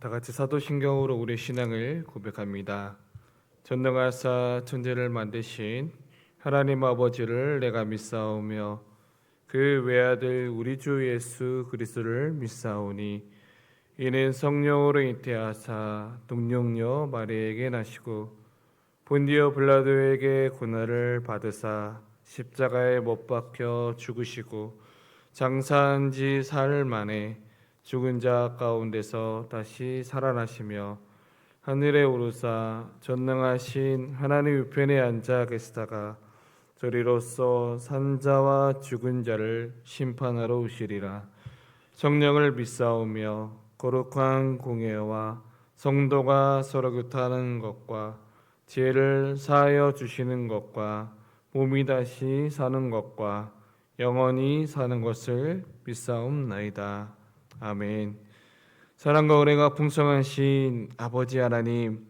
다 같이 사도신경으로 우리 신앙을 고백합니다. 전능하사 천지를 만드신 하나님 아버지를 내가 믿사오며 그 외아들 우리 주 예수 그리스도를 믿사오니 이는 성령으로 잉태하사 동령녀 마리아에게 나시고 본디오 빌라도에게 고난을 받으사 십자가에 못 박혀 죽으시고 장사한 지 사흘 만에 죽은 자 가운데서 다시 살아나시며 하늘에 오르사 전능하신 하나님 우편에 앉아 계시다가 저리로서 산자와 죽은 자를 심판하러 오시리라. 성령을 믿사오며 거룩한 공예와 성도가 서로 교통하는 것과 죄를 사하여 주시는 것과 몸이 다시 사는 것과 영원히 사는 것을 믿사옵나이다. 아멘. 사랑과 은혜가 풍성하신 아버지 하나님,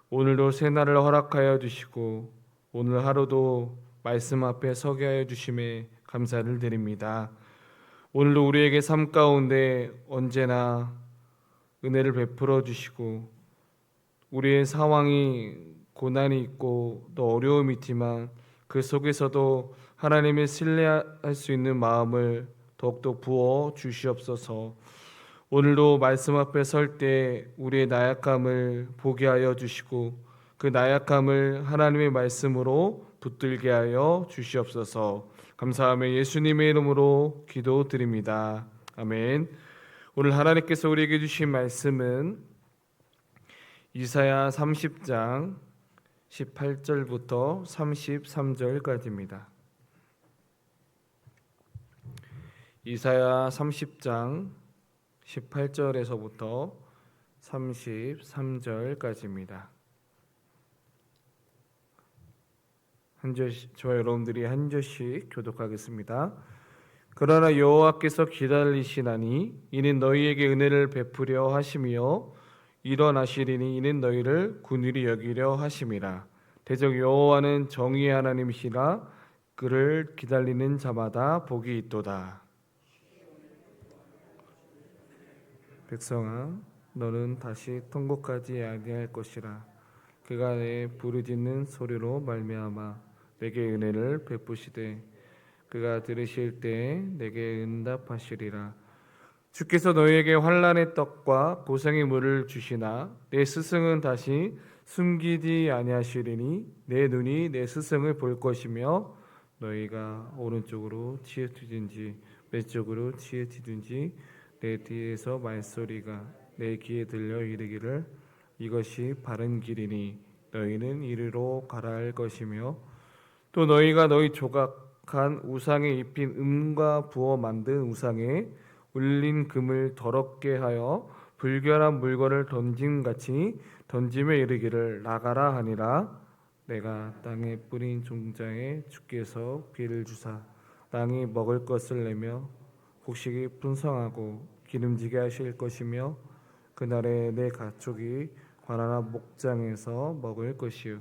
오늘도 새날을 허락하여 주시고 오늘 하루도 말씀 앞에 서게 하여 주심에 감사를 드립니다. 오늘도 우리에게 삶 가운데 언제나 은혜를 베풀어 주시고 우리의 상황이 고난이 있고 또 어려움이 있지만 그 속에서도 하나님을 신뢰할 수 있는 마음을 더욱더 부어 주시옵소서. 오늘도 말씀 앞에 설 때 우리의 나약함을 보게 하여 주시고 그 나약함을 하나님의 말씀으로 붙들게 하여 주시옵소서. 감사하며 예수님의 이름으로 기도드립니다. 아멘. 오늘 하나님께서 우리에게 주신 말씀은 이사야 30장 18절부터 33절까지입니다. 이사야 30장 18절에서부터 33절까지입니다. 저와 여러분들이 한 절씩 교독하겠습니다. 그러나 여호와께서 기다리시나니 이는 너희에게 은혜를 베푸려 하시며 일어나시리니 이는 너희를 긍휼히 여기려 하심이라. 대적 여호와는 정의의 하나님이시라. 그를 기다리는 자마다 복이 있도다. 백성아, 너는 다시 통곡하지 아니할 것이라. 그가 내 부르짖는 소리로 말미암아 내게 은혜를 베푸시되 그가 들으실 때에 내게 응답하시리라. 주께서 너희에게 환난의 떡과 고생의 물을 주시나 내 스승은 다시 숨기지 아니하시리니 내 눈이 내 스승을 볼 것이며 너희가 오른쪽으로 치우치든지 왼쪽으로 치우치든지 내 뒤에서 말소리가 내 귀에 들려 이르기를 이것이 바른 길이니 너희는 이리로 가라 할 것이며 또 너희가 너희 조각한 우상에 입힌 음과 부어 만든 우상에 울린 금을 더럽게 하여 불결한 물건을 던짐같이 던짐에 이르기를 나가라 하니라. 내가 땅에 뿌린 종자에 주께서 비를 주사 땅이 먹을 것을 내며 곡식이 풍성하고 기름지게 하실 것이며 그날에 내 가축이 가난한 목장에서 먹을 것이요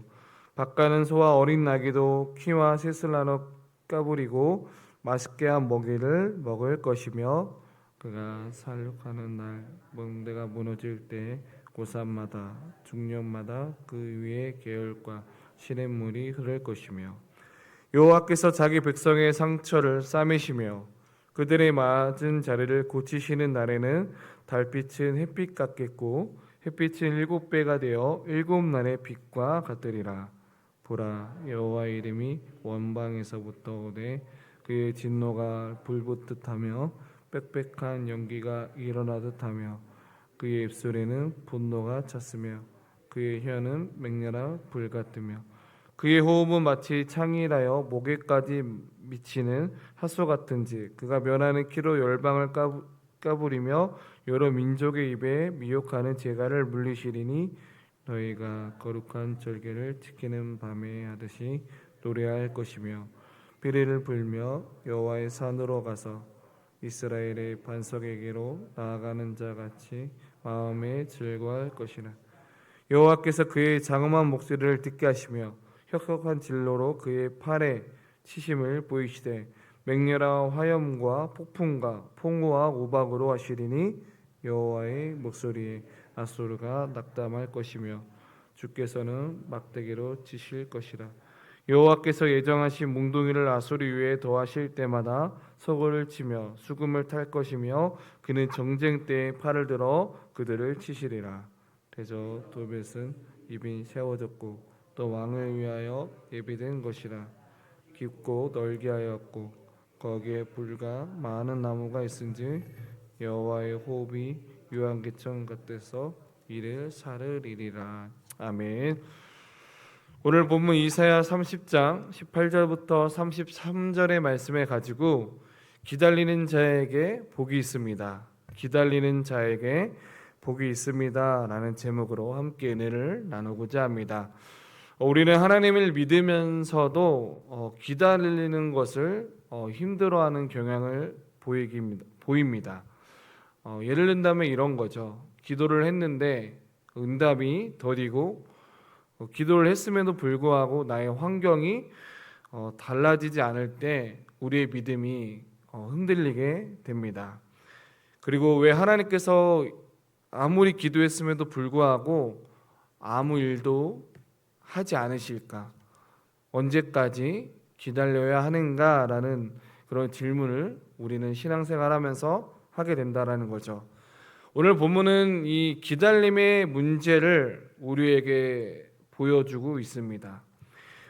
밭가는 소와 어린 나귀도 키와 셋을 나눠 까부리고 맛있게 한 먹이를 먹을 것이며 그가 살육하는 날 멍대가 무너질 때 고산마다 중년마다 그 위에 계열과 시냇물이 흐를 것이며 여호와께서 자기 백성의 상처를 싸매시며 그들의 맞은 자리를 고치시는 날에는 달빛은 햇빛 같겠고 햇빛은 7배가 되어 7날의 빛과 같으리라. 보라, 여호와의 이름이 원방에서부터 오되 그의 진노가 불붙듯하며 빽빽한 연기가 일어나듯하며 그의 입술에는 분노가 찼으며 그의 혀는 맹렬한 불 같으며 그의 호흡은 마치 창이라여 목에까지 미치는 하소 같은지 그가 면하는 키로 열방을 까부리며 여러 민족의 입에 미혹하는 재갈을 물리시리니 너희가 거룩한 절개를 지키는 밤에 하듯이 노래할 것이며 비리를 불며 여호와의 산으로 가서 이스라엘의 반석에게로 나아가는 자 같이 마음에 즐거워할 것이라. 여호와께서 그의 장엄한 목소리를 듣게 하시며 혁혁한 진로로 그의 팔에 치심을 보이시되 맹렬한 화염과 폭풍과 폭우와 우박으로 하시리니 여호와의 목소리에 아수르가 낙담할 것이며 주께서는 막대기로 치실 것이라. 여호와께서 예정하신 몽둥이를 아수르 위에 더하실 때마다 서고를 치며 수금을 탈 것이며 그는 정쟁 때에 팔을 들어 그들을 치시리라. 대저 도벳은 입이 세워졌고 또 왕을 위하여 예비된 것이라. 깊고 넓게 하였고 거기에 불과 많은 나무가 있은지 여호와의 호흡이 유황기청 곁에서 이를 사르리리라. 아멘. 오늘 본문 이사야 30장 18절부터 33절의 말씀에 가지고 기다리는 자에게 복이 있습니다. 기다리는 자에게 복이 있습니다 라는 제목으로 함께 은혜를 나누고자 합니다. 우리는 하나님을 믿으면서도 기다리는 것을 힘들어하는 경향을 보입니다. 예를 든다면 이런 거죠. 기도를 했는데 응답이 더디고 기도를 했음에도 불구하고 나의 환경이 달라지지 않을 때 우리의 믿음이 흔들리게 됩니다. 그리고 왜 하나님께서 아무리 기도했음에도 불구하고 아무 일도 하지 않으실까? 언제까지 기다려야 하는가라는 그런 질문을 우리는 신앙생활하면서 하게 된다라는 거죠. 오늘 본문은 이 기다림의 문제를 우리에게 보여주고 있습니다.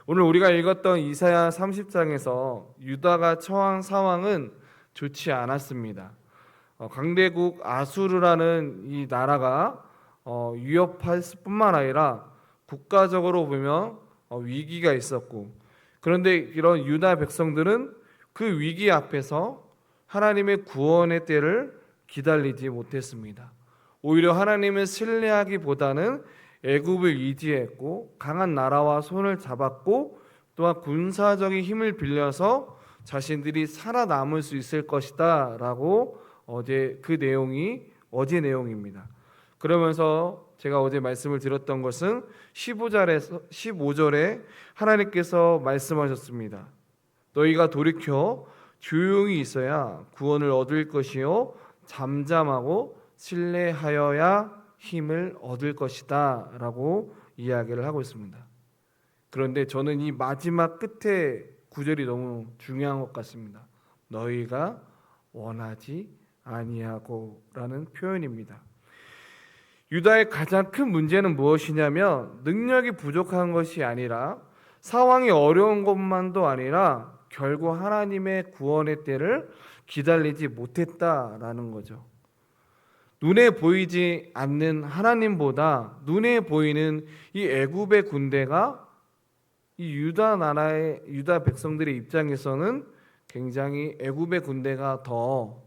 오늘 우리가 읽었던 이사야 30장에서 유다가 처한 상황은 좋지 않았습니다. 강대국 아수르라는 이 나라가 위협할 뿐만 아니라 국가적으로 보면 위기가 있었고, 그런데 이런 유다 백성들은 그 위기 앞에서 하나님의 구원의 때를 기다리지 못했습니다. 오히려 하나님을 신뢰하기보다는 애굽을 의지했고 강한 나라와 손을 잡았고 또한 군사적인 힘을 빌려서 자신들이 살아남을 수 있을 것이다 라고 어제 내용입니다. 그러면서 제가 어제 말씀을 드렸던 것은 15절에 하나님께서 말씀하셨습니다. 너희가 돌이켜 조용히 있어야 구원을 얻을 것이요 잠잠하고 신뢰하여야 힘을 얻을 것이다 라고 이야기를 하고 있습니다. 그런데 저는 이 마지막 끝에 구절이 너무 중요한 것 같습니다. 너희가 원하지 아니하고 라는 표현입니다. 유다의 가장 큰 문제는 무엇이냐면 능력이 부족한 것이 아니라 상황이 어려운 것만도 아니라 결국 하나님의 구원의 때를 기다리지 못했다라는 거죠. 눈에 보이지 않는 하나님보다 눈에 보이는 이 애굽의 군대가 이 유다 백성들의 입장에서는 굉장히 애굽의 군대가 더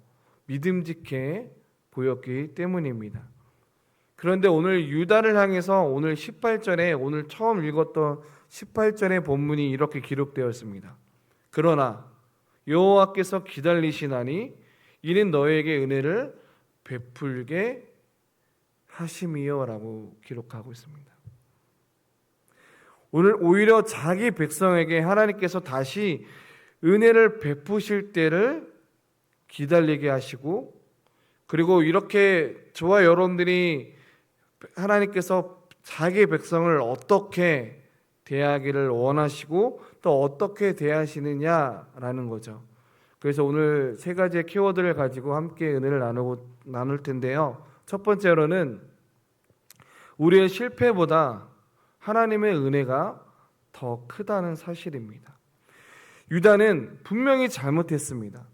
믿음직해 보였기 때문입니다. 그런데 오늘 유다를 향해서 오늘 18절에 오늘 처음 읽었던 18절의 본문이 이렇게 기록되었습니다. 그러나 여호와께서 기다리시나니 이는 너에게 은혜를 베풀게 하심이요라고 기록하고 있습니다. 오늘 오히려 자기 백성에게 하나님께서 다시 은혜를 베푸실 때를 기다리게 하시고, 그리고 이렇게 저와 여러분들이 하나님께서 자기 백성을 어떻게 대하기를 원하시고 또 어떻게 대하시느냐라는 거죠. 그래서 오늘 세 가지의 키워드를 가지고 함께 은혜를 나눌 텐데요. 첫 번째로는 우리의 실패보다 하나님의 은혜가 더 크다는 사실입니다. 유다는 분명히 잘못했습니다.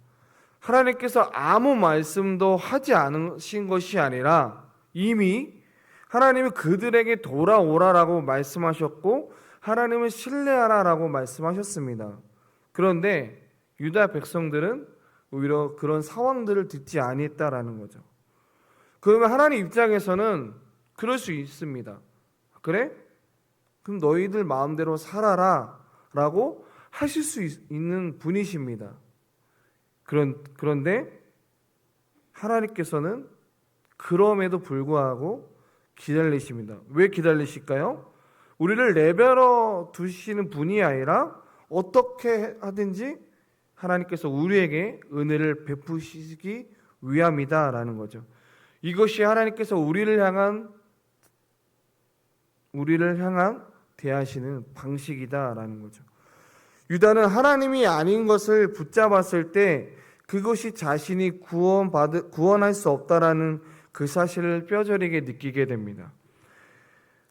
하나님께서 아무 말씀도 하지 않으신 것이 아니라 이미 하나님이 그들에게 돌아오라라고 말씀하셨고 하나님을 신뢰하라라고 말씀하셨습니다. 그런데 유다 백성들은 오히려 그런 상황들을 듣지 아니했다라는 거죠. 그러면 하나님 입장에서는 그럴 수 있습니다. 그래? 그럼 너희들 마음대로 살아라 라고 하실 수 있는 분이십니다. 그런데 하나님께서는 그럼에도 불구하고 기다리십니다. 왜 기다리실까요? 우리를 내버려 두시는 분이 아니라 어떻게 하든지 하나님께서 우리에게 은혜를 베푸시기 위함이다라는 거죠. 이것이 하나님께서 우리를 향한 대하시는 방식이다라는 거죠. 유다는 하나님이 아닌 것을 붙잡았을 때 그것이 자신이 구원할 수 없다라는 그 사실을 뼈저리게 느끼게 됩니다.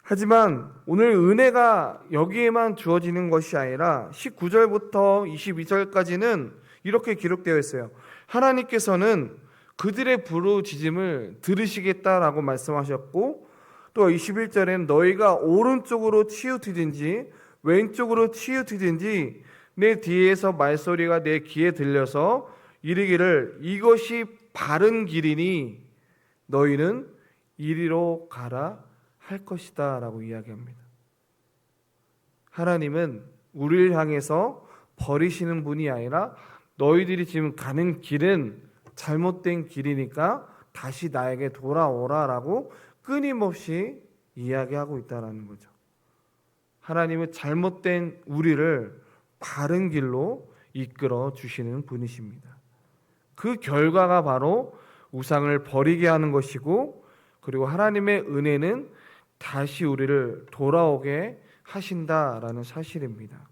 하지만 오늘 은혜가 여기에만 주어지는 것이 아니라 19절부터 22절까지는 이렇게 기록되어 있어요. 하나님께서는 그들의 부르짖음을 들으시겠다라고 말씀하셨고, 또 21절에는 너희가 오른쪽으로 치우치든지 왼쪽으로 치우치든지 내 뒤에서 말소리가 내 귀에 들려서 이르기를 이것이 바른 길이니 너희는 이리로 가라 할 것이다 라고 이야기합니다. 하나님은 우리를 향해서 버리시는 분이 아니라 너희들이 지금 가는 길은 잘못된 길이니까 다시 나에게 돌아오라 라고 끊임없이 이야기하고 있다는 거죠. 하나님은 잘못된 우리를 바른 길로 이끌어 주시는 분이십니다. 그 결과가 바로 우상을 버리게 하는 것이고, 그리고 하나님의 은혜는 다시 우리를 돌아오게 하신다라는 사실입니다.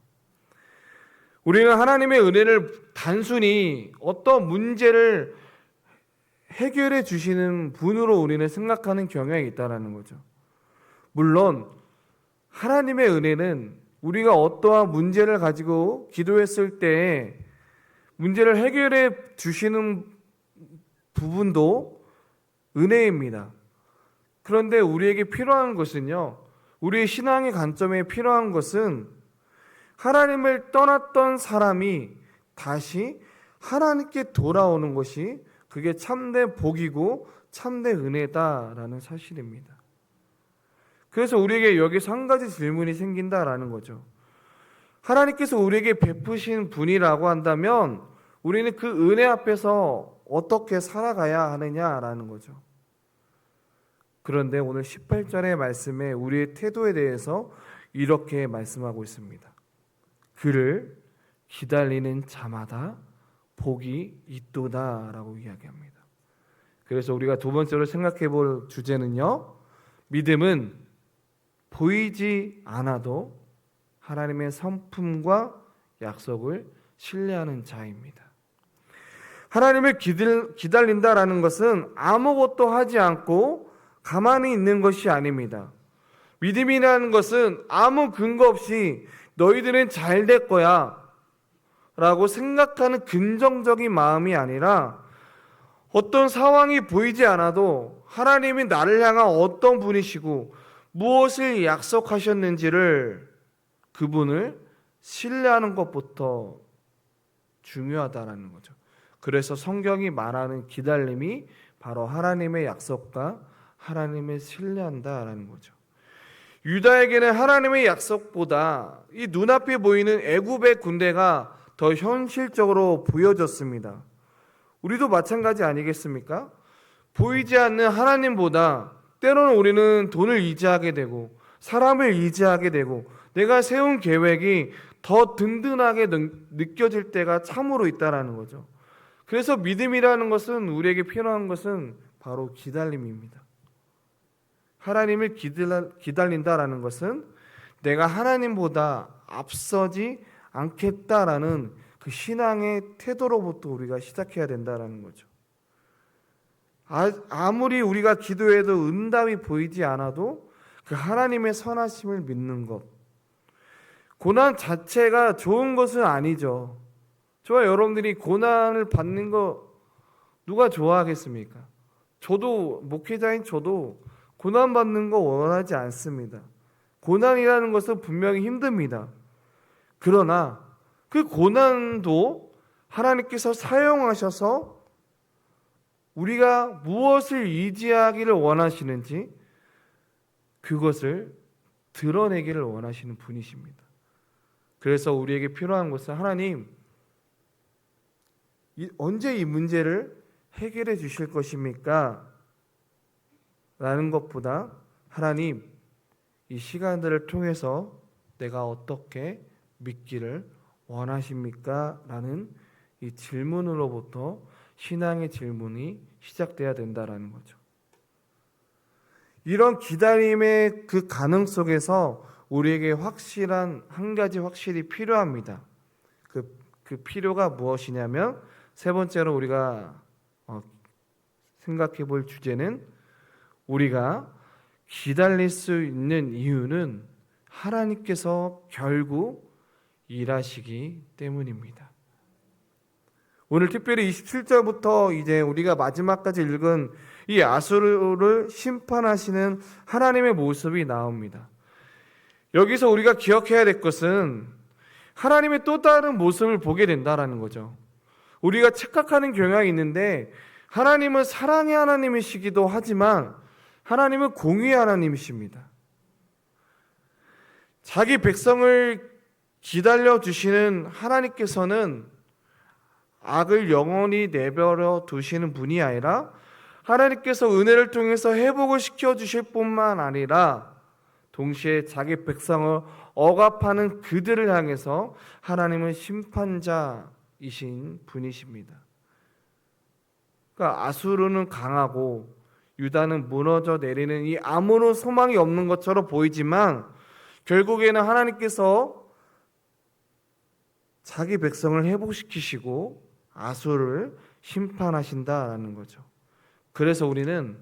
우리는 하나님의 은혜를 단순히 어떤 문제를 해결해 주시는 분으로 우리는 생각하는 경향이 있다는 거죠. 물론 하나님의 은혜는 우리가 어떠한 문제를 가지고 기도했을 때 문제를 해결해 주시는 부분도 은혜입니다. 그런데 우리에게 필요한 것은요, 우리의 신앙의 관점에 필요한 것은 하나님을 떠났던 사람이 다시 하나님께 돌아오는 것이 그게 참된 복이고 참된 은혜다라는 사실입니다. 그래서 우리에게 여기서 한 가지 질문이 생긴다라는 거죠. 하나님께서 우리에게 베푸신 분이라고 한다면 우리는 그 은혜 앞에서 어떻게 살아가야 하느냐라는 거죠. 그런데 오늘 18절의 말씀에 우리의 태도에 대해서 이렇게 말씀하고 있습니다. 그를 기다리는 자마다 복이 있도다 라고 이야기합니다. 그래서 우리가 두 번째로 생각해 볼 주제는요, 믿음은 보이지 않아도 하나님의 성품과 약속을 신뢰하는 자입니다. 하나님을 기다린다라는 것은 아무것도 하지 않고 가만히 있는 것이 아닙니다. 믿음이라는 것은 아무 근거 없이 너희들은 잘 될 거야 라고 생각하는 긍정적인 마음이 아니라 어떤 상황이 보이지 않아도 하나님이 나를 향한 어떤 분이시고 무엇을 약속하셨는지를 그분을 신뢰하는 것부터 중요하다는 거죠. 그래서 성경이 말하는 기다림이 바로 하나님의 약속과 하나님을 신뢰한다라는 거죠. 유다에게는 하나님의 약속보다 이 눈앞에 보이는 애굽의 군대가 더 현실적으로 보여졌습니다. 우리도 마찬가지 아니겠습니까? 보이지 않는 하나님보다 때로는 우리는 돈을 의지하게 되고 사람을 의지하게 되고 내가 세운 계획이 더 든든하게 느껴질 때가 참으로 있다라는 거죠. 그래서 믿음이라는 것은 우리에게 필요한 것은 바로 기다림입니다. 하나님을 기다린다라는 것은 내가 하나님보다 앞서지 않겠다라는 그 신앙의 태도로부터 우리가 시작해야 된다라는 거죠. 아무리 우리가 기도해도 응답이 보이지 않아도 그 하나님의 선하심을 믿는 것. 고난 자체가 좋은 것은 아니죠. 저와 여러분들이 고난을 받는 거 누가 좋아하겠습니까? 저도 목회자인 저도 고난 받는 거 원하지 않습니다. 고난이라는 것은 분명히 힘듭니다. 그러나 그 고난도 하나님께서 사용하셔서 우리가 무엇을 의지하기를 원하시는지 그것을 드러내기를 원하시는 분이십니다. 그래서 우리에게 필요한 것은 하나님, 언제 이 문제를 해결해 주실 것입니까? 라는 것보다 하나님, 이 시간들을 통해서 내가 어떻게 믿기를 원하십니까? 라는 이 질문으로부터 신앙의 질문이 시작돼야 된다라는 거죠. 이런 기다림의 그 가능 속에서 우리에게 확실한 한 가지 확실히 필요합니다. 그 필요가 무엇이냐면 세 번째로 우리가 생각해 볼 주제는 우리가 기다릴 수 있는 이유는 하나님께서 결국 일하시기 때문입니다. 오늘 특별히 27절부터 이제 우리가 마지막까지 읽은 이 아수르를 심판하시는 하나님의 모습이 나옵니다. 여기서 우리가 기억해야 될 것은 하나님의 또 다른 모습을 보게 된다라는 거죠. 우리가 착각하는 경향이 있는데 하나님은 사랑의 하나님이시기도 하지만 하나님은 공의의 하나님이십니다. 자기 백성을 기다려 주시는 하나님께서는 악을 영원히 내버려 두시는 분이 아니라 하나님께서 은혜를 통해서 회복을 시켜 주실 뿐만 아니라 동시에 자기 백성을 억압하는 그들을 향해서 하나님은 심판자이신 분이십니다. 그러니까 아수르는 강하고 유다는 무너져 내리는 이 아무런 소망이 없는 것처럼 보이지만 결국에는 하나님께서 자기 백성을 회복시키시고 아수르를 심판하신다라는 거죠. 그래서 우리는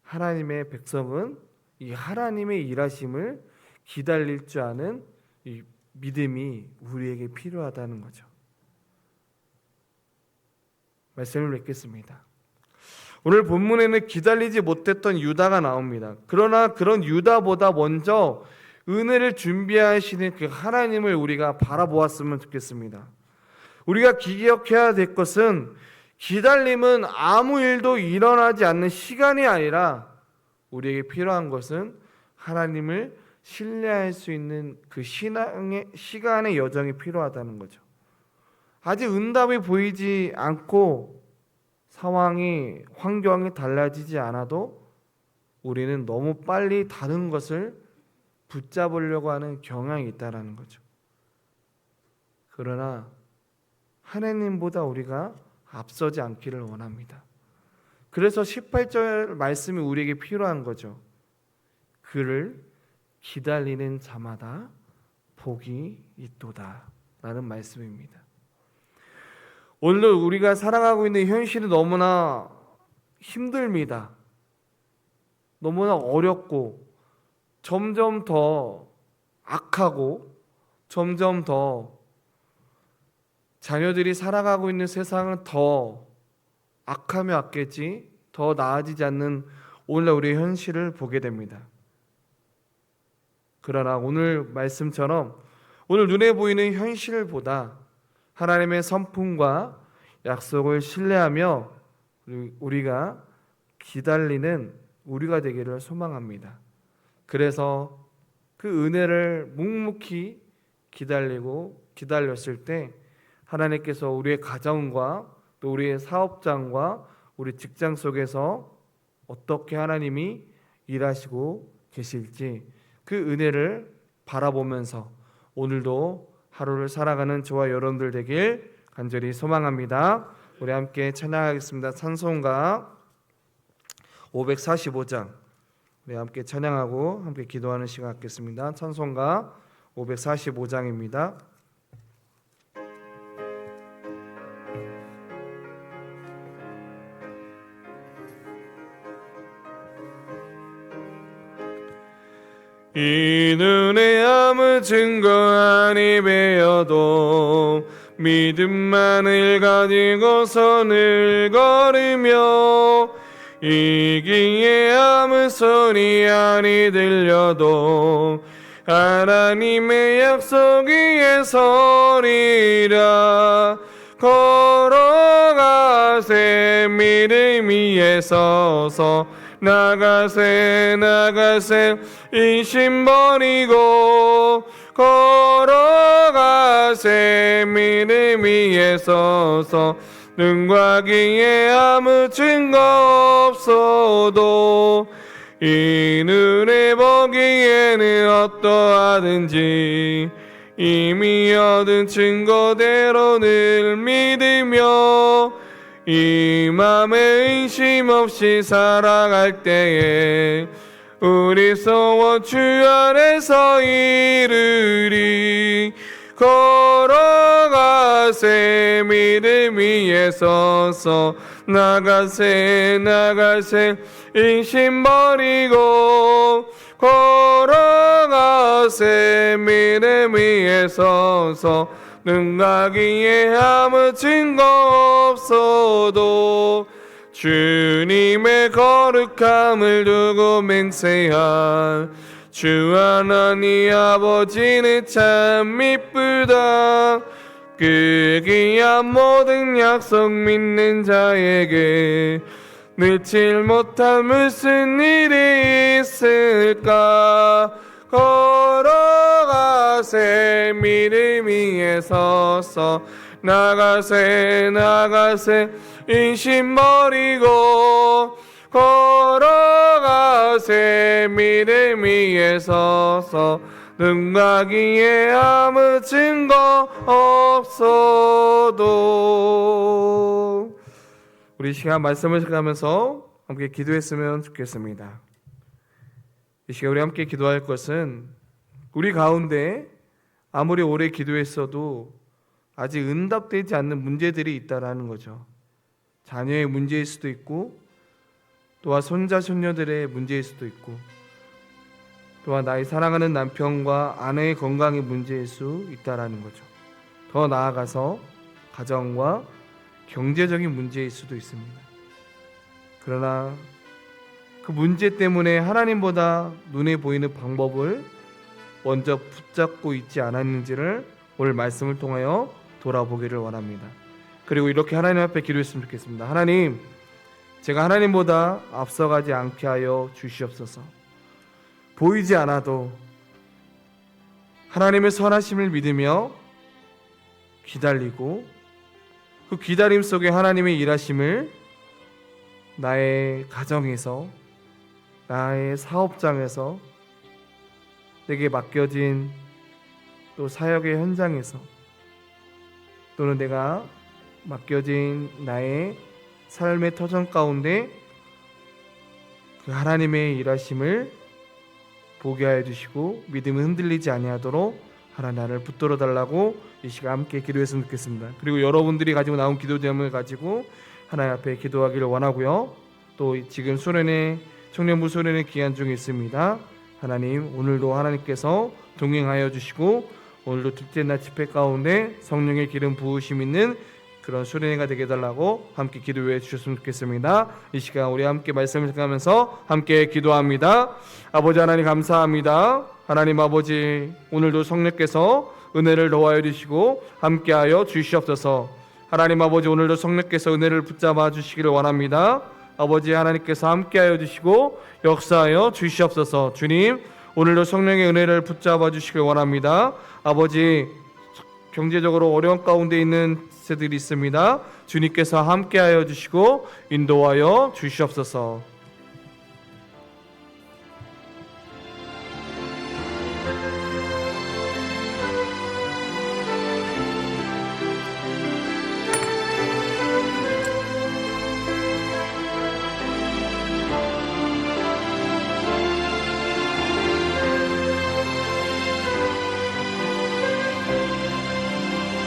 하나님의 백성은 이 하나님의 일하심을 기다릴 줄 아는 이 믿음이 우리에게 필요하다는 거죠. 말씀을 맺겠습니다. 오늘 본문에는 기다리지 못했던 유다가 나옵니다. 그러나 그런 유다보다 먼저 은혜를 준비하시는 그 하나님을 우리가 바라보았으면 좋겠습니다. 우리가 기억해야 될 것은 기다림은 아무 일도 일어나지 않는 시간이 아니라 우리에게 필요한 것은 하나님을 신뢰할 수 있는 그 신앙의 시간의 여정이 필요하다는 거죠. 아직 응답이 보이지 않고 상황이 환경이 달라지지 않아도 우리는 너무 빨리 다른 것을 붙잡으려고 하는 경향이 있다라는 거죠. 그러나 하나님보다 우리가 앞서지 않기를 원합니다. 그래서 18절 말씀이 우리에게 필요한 거죠. 그를 기다리는 자마다 복이 있도다 라는 말씀입니다. 오늘 우리가 살아가고 있는 현실은 너무나 힘듭니다. 너무나 어렵고 점점 더 악하고 점점 더 자녀들이 살아가고 있는 세상은 더 악하며 악겠지 더 나아지지 않는 오늘날 우리의 현실을 보게 됩니다. 그러나 오늘 말씀처럼 오늘 눈에 보이는 현실보다 하나님의 선풍과 약속을 신뢰하며 우리가 기다리는 우리가 되기를 소망합니다. 그래서 그 은혜를 묵묵히 기다렸을 때 하나님께서 우리의 가정과 또 우리의 사업장과 우리 직장 속에서 어떻게 하나님이 일하시고 계실지 그 은혜를 바라보면서 오늘도 하루를 살아가는 저와 여러분들 되길 간절히 소망합니다. 우리 함께 찬양하겠습니다. 찬송가 545장 우리 함께 찬양하고 함께 기도하는 시간 갖겠습니다. 찬송가 545장입니다. 이 눈에 아무 증거 아니 배어도 믿음만을 가지고서 늘 걸으며 이기에 아무 소리 아니 들려도 하나님의 약속 위에 서리라. 걸어가세 믿음 위에 서서 나가세 인심 버리고 걸어가세 믿음 위에 서서 눈과 귀에 아무 증거 없어도 이 눈에 보기에는 어떠하든지 이미 얻은 증거대로 늘 믿으며 이 맘에 의심 없이 살아갈 때에 우리 소원 주 안에서 이루리. 걸어가세 믿음 위에 서서 나가세 나가세 인심 버리고 걸어가세 믿음 위에 서서 눈 가기에 아무 증거 없어도 주님의 거룩함을 두고 맹세한 주 하나님 아버지는 참 이쁘다. 그 귀한 모든 약속 믿는 자에게 늦질 못한 무슨 일이 있을까. 걸어가세 믿음 위에 서서 나가세 나가세 인심 버리고 걸어가세 믿음 위에 서서 눈 가기에 아무 증거 없어도. 우리 시간 말씀을 시작하면서 함께 기도했으면 좋겠습니다. 이 시간 우리 함께 기도할 것은 우리 가운데 아무리 오래 기도했어도 아직 응답되지 않는 문제들이 있다라는 거죠. 자녀의 문제일 수도 있고, 또한 손자 손녀들의 문제일 수도 있고, 또한 나의 사랑하는 남편과 아내의 건강의 문제일 수 있다라는 거죠. 더 나아가서 가정과 경제적인 문제일 수도 있습니다. 그러나 그 문제 때문에 하나님보다 눈에 보이는 방법을 먼저 붙잡고 있지 않았는지를 오늘 말씀을 통하여 돌아보기를 원합니다. 그리고 이렇게 하나님 앞에 기도했으면 좋겠습니다. 하나님, 제가 하나님보다 앞서가지 않게 하여 주시옵소서. 보이지 않아도 하나님의 선하심을 믿으며 기다리고 그 기다림 속에 하나님의 일하심을 나의 가정에서, 나의 사업장에서, 내게 맡겨진 또 사역의 현장에서, 또는 내가 맡겨진 나의 삶의 터전 가운데 그 하나님의 일하심을 보게 하여 주시고 믿음을 흔들리지 아니하도록 하나님 나를 붙들어 달라고 이 시간 함께 기도했으면 좋겠습니다. 그리고 여러분들이 가지고 나온 기도 제목을 가지고 하나님 앞에 기도하기를 원하고요. 또 지금 수련회 청년부 수련회 기간 중에 있습니다. 하나님, 오늘도 하나님께서 동행하여 주시고 오늘도 둘째 날 집회 가운데 성령의 기름 부으심 있는 그런 수련회가 되게 해달라고 함께 기도해 주셨으면 좋겠습니다. 이 시간 우리 함께 말씀을 생각하면서 함께 기도합니다. 아버지 하나님 감사합니다. 하나님 아버지, 오늘도 성령께서 은혜를 더하여 주시고 함께하여 주시옵소서. 하나님 아버지, 오늘도 성령께서 은혜를 붙잡아 주시기를 원합니다. 아버지 하나님께서 함께하여 주시고 역사하여 주시옵소서. 주님, 오늘도 성령의 은혜를 붙잡아 주시길 원합니다. 아버지, 경제적으로 어려운 가운데 있는 세들이 있습니다. 주님께서 함께하여 주시고 인도하여 주시옵소서.